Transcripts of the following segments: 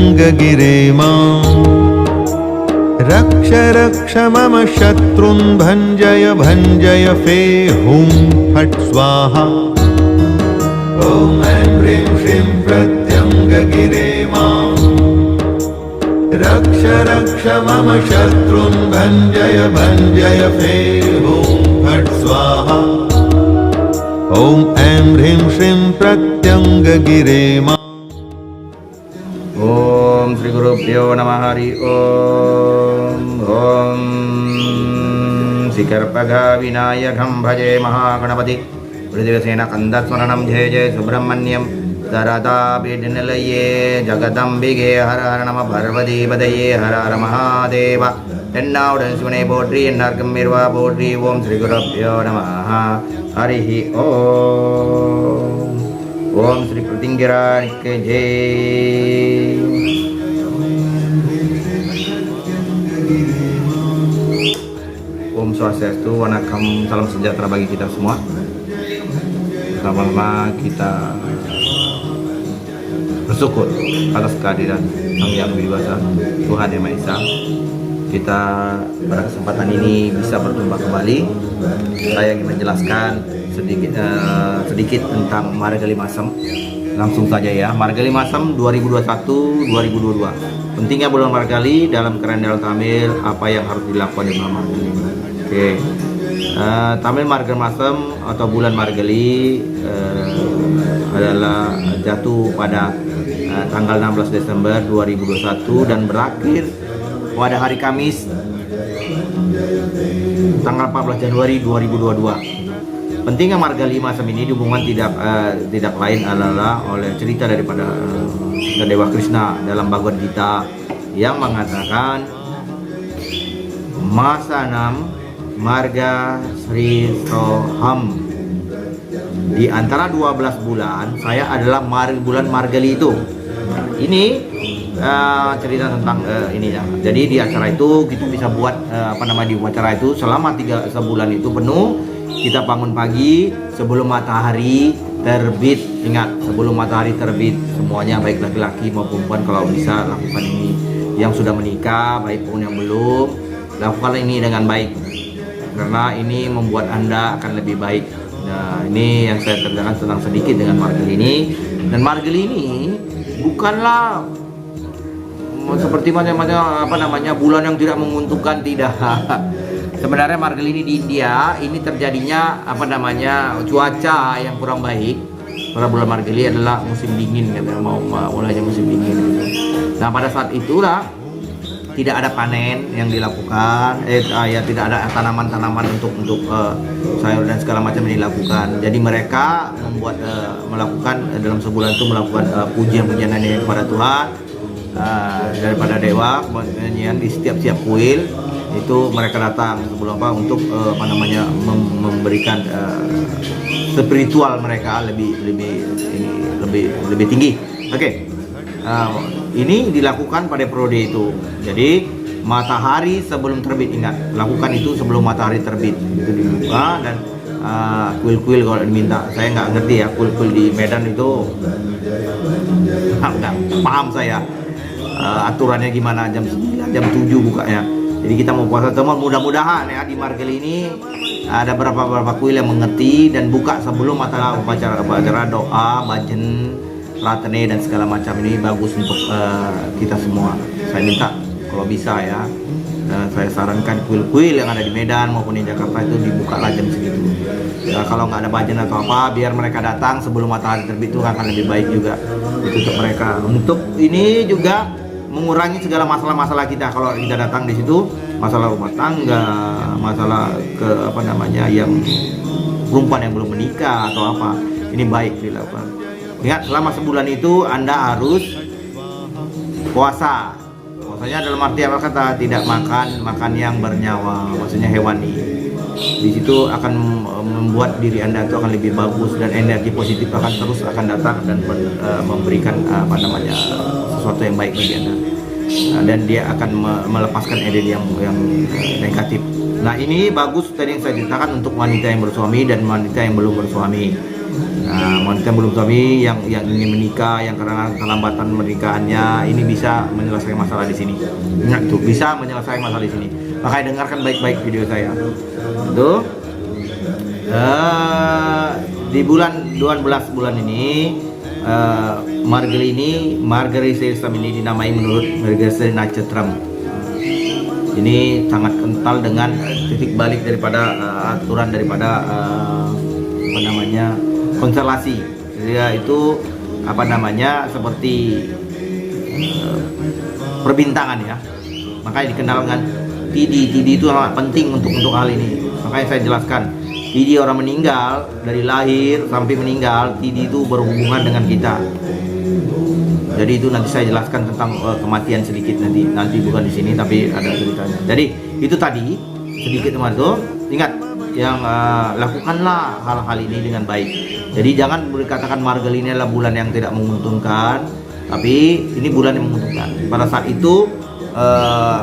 प्रत्यङ्गगिरे माम् रक्ष रक्ष मम शत्रुन् भञ्जय फे हुं फट् स्वाहा ॐ ऐं ह्रीं श्रीं प्रत्यङ्गगिरे माम् रक्ष रक्ष मम शत्रुन् भञ्जय फे हुं फट् स्वाहा ॐ ऐं ह्रीं श्रीं प्रत्यङ्गगिरे माम्। ओम श्री गुरुभ्यो नमः हरि ओम ओम शिखरपगा विनायकं भजे महागणपति हृदयसेन कंदस्मरणं जय जय सुब्रह्मण्यं सरदा विघ्नलये जगदम्बिके हर हर नमः पार्वती पदये हर हर महादेव एन्नाउडन शिवने पोट्री एन्नार्कं मिर्वा पोट्री ओम श्री गुरुभ्यो नमः हरि ओम श्री प्रतिंगिराज के जय। Om Swastiastu, Wanakam, salam sejahtera bagi kita semua. Pertama-tama kita bersyukur atas kehadiran Sang Yang Widi Wasa, Tuhan Yang Maha Esa. Kita pada kesempatan ini bisa berjumpa kembali. Saya ingin menjelaskan sedikit tentang Margali Masem. Langsung saja ya, Margali Masem 2021-2022. Pentingnya bulan Margali dalam kalender Tamil, apa yang harus dilakukan di bulan Margali. Oke. Tamil Margali Masem atau bulan Margali adalah jatuh pada tanggal 16 Desember 2021 dan berakhir pada hari Kamis tanggal 14 Januari 2022. Pentingnya Margali Masem ini dihubungkan tidak lain adalah oleh cerita daripada Dewa Krishna dalam Bhagavad Gita yang mengatakan Masanam Marga Sri Soham, di antara 12 bulan saya adalah bulan Margali itu. Ini cerita tentang ini ya. Jadi di acara itu kita bisa buat di acara itu selama 3 bulan itu penuh. Kita bangun pagi sebelum matahari terbit. Ingat, sebelum matahari terbit semuanya, baik laki-laki maupun perempuan, kalau bisa lakukan ini. Yang sudah menikah baik pun yang belum, lakukan ini dengan baik, karena ini membuat Anda akan lebih baik. Nah, ini yang saya terangkan tentang sedikit dengan Margali ini. Dan Margali ini bukanlah seperti macam bulan yang tidak menguntungkan, tidak. Sebenarnya Margali ini di India ini terjadinya cuaca yang kurang baik. Pada bulan Margali adalah musim dingin, katanya mau mulainya musim dingin gitu. Nah, pada saat itulah tidak ada panen yang dilakukan, tidak ada tanaman-tanaman untuk sayur dan segala macam yang dilakukan. Jadi mereka melakukan dalam sebulan itu melakukan pujian-pujian kepada Tuhan daripada dewa. Kemudian di setiap kuil itu mereka datang sebelum untuk memberikan spiritual mereka lebih tinggi. Oke. Ini dilakukan pada periode itu. Jadi matahari sebelum terbit, ingat, lakukan itu sebelum matahari terbit. Itu dibuka dan kuil-kuil kalau diminta. Saya nggak ngerti ya kuil-kuil di Medan itu, nggak paham saya aturannya gimana, jam 9, jam 7 bukanya. Jadi kita mau puasa teman, mudah-mudahan ya di Margali ini ada beberapa kuil yang mengerti dan buka sebelum upacara doa, bhajan, ratene dan segala macam. Ini bagus untuk kita semua. Saya minta kalau bisa ya, saya sarankan kuil-kuil yang ada di Medan maupun di Jakarta itu dibuka jam segitu. Ya, kalau nggak ada bhajan atau apa, biar mereka datang sebelum matahari terbit itu akan lebih baik juga. Itu untuk mereka. Untuk ini juga mengurangi segala masalah-masalah kita kalau kita datang di situ, masalah rumah tangga, masalah yang perempuan yang belum menikah atau apa. Ini baik dilakukan. Ingat, selama sebulan itu Anda harus puasa. Puasanya dalam arti apa kata? Tidak makan yang bernyawa, maksudnya hewani. Di situ akan membuat diri Anda itu akan lebih bagus dan energi positif akan datang dan memberikan sesuatu yang baik bagi Anda. Dan dia akan melepaskan energi yang negatif. Nah, ini bagus tadi yang saya ceritakan untuk wanita yang bersuami dan wanita yang belum bersuami. Nah, wanita yang belum suami yang ingin menikah, yang karena kelambatan pernikahannya, ini bisa menyelesaikan masalah di sini. Ingat tuh, bisa menyelesaikan masalah di sini. Makanya dengarkan baik-baik video saya. Itu di bulan 12 bulan ini Margari Sesam ini dinamai menurut Margari Natchetram. Ini sangat kental dengan titik balik daripada aturan daripada konstelasi. Jadi itu seperti perbintangan ya. Makanya dikenalkan TD itu sangat penting untuk hal ini. Makanya saya jelaskan, TD orang meninggal dari lahir sampai meninggal, TD itu berhubungan dengan kita. Jadi itu nanti saya jelaskan tentang kematian sedikit nanti bukan di sini tapi ada ceritanya. Jadi itu tadi sedikit teman tuh, ingat yang lakukanlah hal-hal ini dengan baik. Jadi jangan dikatakan Margali ini adalah bulan yang tidak menguntungkan, tapi ini bulan yang menguntungkan. Pada saat itu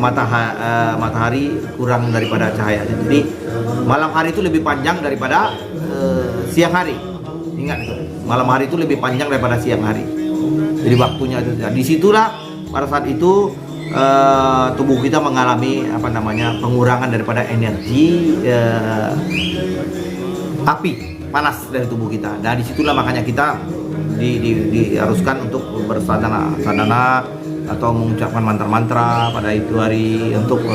matahari kurang daripada cahaya. Jadi malam hari itu lebih panjang daripada siang hari. Ingat itu. Malam hari itu lebih panjang daripada siang hari. Jadi waktunya itu. Disitulah pada saat itu tubuh kita mengalami pengurangan daripada energi api panas dari tubuh kita. Dan disitulah makanya kita diharuskan untuk bersadana atau mengucapkan mantra-mantra pada itu hari untuk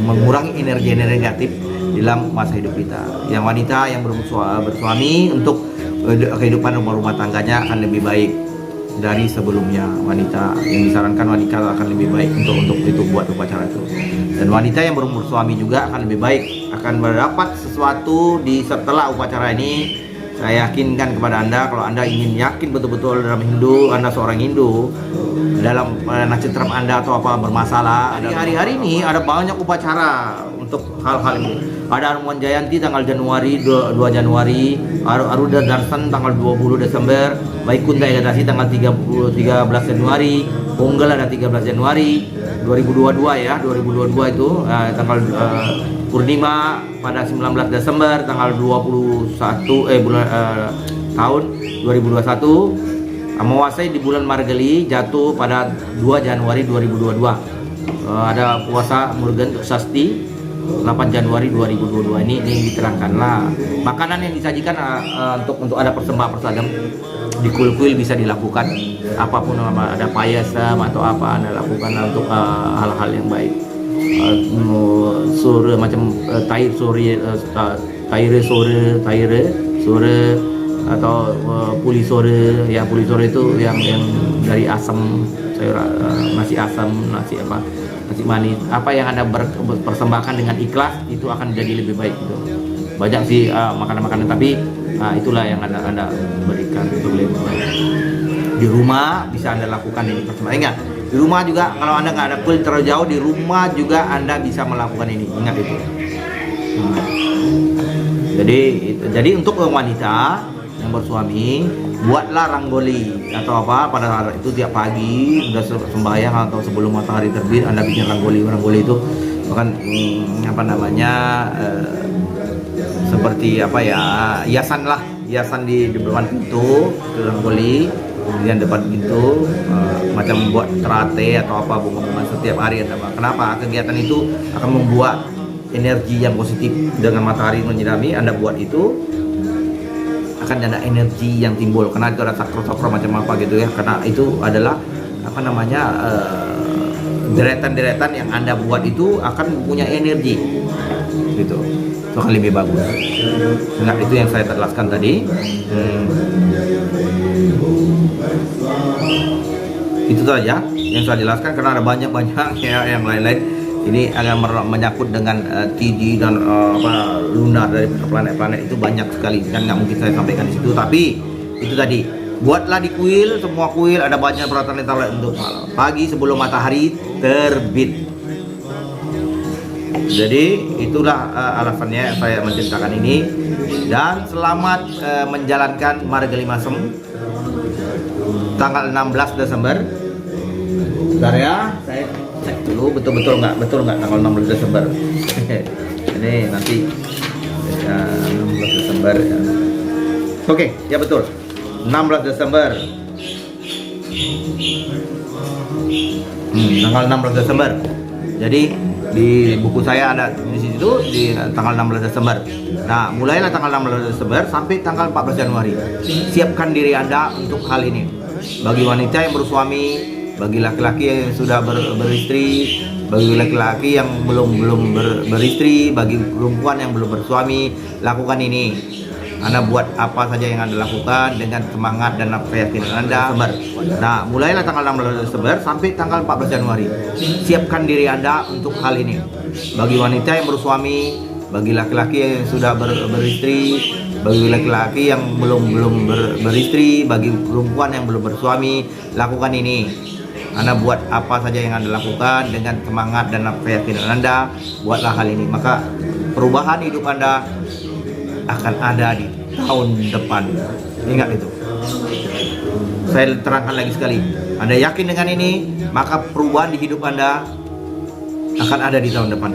mengurangi energi negatif dalam masa hidup kita. Yang wanita yang bersuami untuk kehidupan rumah tangganya akan lebih baik dari sebelumnya. Wanita yang disarankan wanita akan lebih baik untuk itu buat upacara itu. Dan wanita yang berumur suami juga akan lebih baik, akan mendapat sesuatu setelah upacara ini. Saya yakinkan kepada Anda, kalau Anda ingin yakin betul-betul dalam Hindu, Anda seorang Hindu, dalam nakshatra Anda atau apa bermasalah, hari-hari ini ada banyak upacara untuk hal-hal ini. Ada Hanuman Jayanti tanggal Januari 2 Januari, Aruda Darsan tanggal 20 Desember, Vaikunta Ekadasi tanggal 13 Januari, Pongal ada 13 Januari 2022 ya, 2022 itu tanggal Purnima pada 19 Desember tanggal 21 tahun 2021. Amawasya di bulan Margali jatuh pada 2 Januari 2022. Ada puasa Murgan Sasti 8 Januari 2022. Ini diterangkanlah. Makanan yang disajikan untuk ada persembahan di kuil-kuil bisa dilakukan. Apapun ada payasam atau apa Anda lakukan untuk hal-hal yang baik. Sore macam tair sore atau puli sore ya, puli sore itu yang dari asam sayur, nasi asam, nasi manis, apa yang Anda persembahkan dengan ikhlas itu akan jadi lebih baik gitu. Banyak sih makanan-makanan, tapi itulah yang Anda berikan untuk lebih baik. Di rumah bisa Anda lakukan ini persembahan. Ingat, di rumah juga kalau Anda nggak ada kuil terlalu jauh, di rumah juga Anda bisa melakukan ini. Ingat itu. Jadi untuk wanita yang bersuami, buatlah ranggoli atau apa pada saat itu tiap pagi sudah sembahyang atau sebelum matahari terbit Anda bikin ranggoli itu bahkan seperti hiasan di depan pintu itu ranggoli, kemudian depan pintu macam buat terate atau apa bunga-bunga setiap hari. Kenapa? Kegiatan itu akan membuat energi yang positif dengan matahari menyirami. Anda buat itu akan ada energi yang timbul karena itu ada sakro-sakro macam apa gitu ya, karena itu adalah deretan-deretan yang Anda buat itu akan punya energi gitu, itu akan lebih bagus. Nah itu yang saya jelaskan tadi. Itu saja yang saya jelaskan karena ada banyak ya yang lain-lain. Ini akan menyangkut dengan TD dan lunar dari planet-planet itu banyak sekali dan nggak mungkin saya sampaikan di situ. Tapi itu tadi, buatlah di kuil, semua kuil ada banyak peralatan untuk pagi sebelum matahari terbit. Jadi itulah alasannya saya menceritakan ini. Dan selamat menjalankan Margali Masem tanggal 16 Desember. Bentar ya, saya cek dulu betul nggak tanggal 16 Desember. Ini nanti 16 Desember ya. Oke, ya betul. 16 Desember. Tanggal 16 Desember. Jadi di buku saya ada di situ di tanggal 16 Desember. Nah, mulailah tanggal 16 Desember sampai tanggal 14 Januari. Siapkan diri Anda untuk hal ini. Bagi wanita yang bersuami, bagi laki-laki yang sudah beristri, bagi laki-laki yang belum beristri, bagi perempuan yang belum bersuami, lakukan ini. Anda buat apa saja yang Anda lakukan dengan semangat dan keyakinan Anda. Nah, mulailah tanggal 16 Desember sampai tanggal 14 Januari. Siapkan diri Anda untuk hal ini. Bagi wanita yang bersuami, bagi laki-laki yang sudah beristri, bagi laki-laki yang belum beristri, bagi perempuan yang belum bersuami, lakukan ini. Anda buat apa saja yang Anda lakukan dengan semangat dan keyakinan Anda, buatlah hal ini. Maka perubahan hidup Anda akan ada di tahun depan. Ingat itu. Saya terangkan lagi sekali. Anda yakin dengan ini, maka perubahan di hidup Anda akan ada di tahun depan.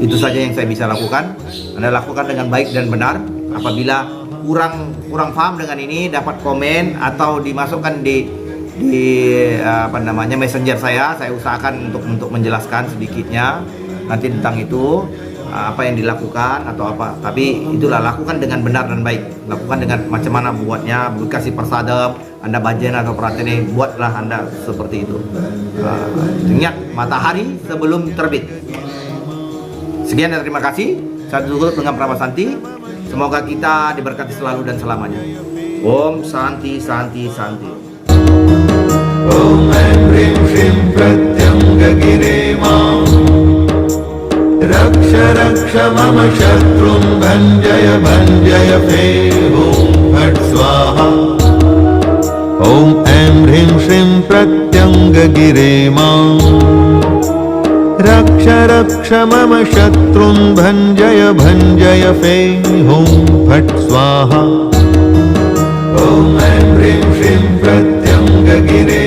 Itu saja yang saya bisa lakukan. Anda lakukan dengan baik dan benar. Apabila kurang paham dengan ini, dapat komen atau dimasukkan di messenger saya usahakan untuk menjelaskan sedikitnya nanti tentang itu, apa yang dilakukan atau apa. Tapi itulah, lakukan dengan benar dan baik. Lakukan dengan macam mana buatnya, kasih persadap, Anda bajen atau pratene, buatlah Anda seperti itu. Ingat, matahari sebelum terbit. Sekian dan terima kasih. Saya tutup dengan Pramasanti. Semoga kita diberkati selalu dan selamanya. Om Santi Santi Santi. Om Hrim Shrim Pratyangagire Mam Raksha Raksha Mama Shatrun Bhanjaya Bhanjaya Fe Hum Phat Swaha. Om Hrim Shrim Pratyangagire Mam Raksha Raksha Mama Shatrun Bhanjaya Bhanjaya Fe Hum Phat Swaha. Om Hrim Shrim Pratyangagire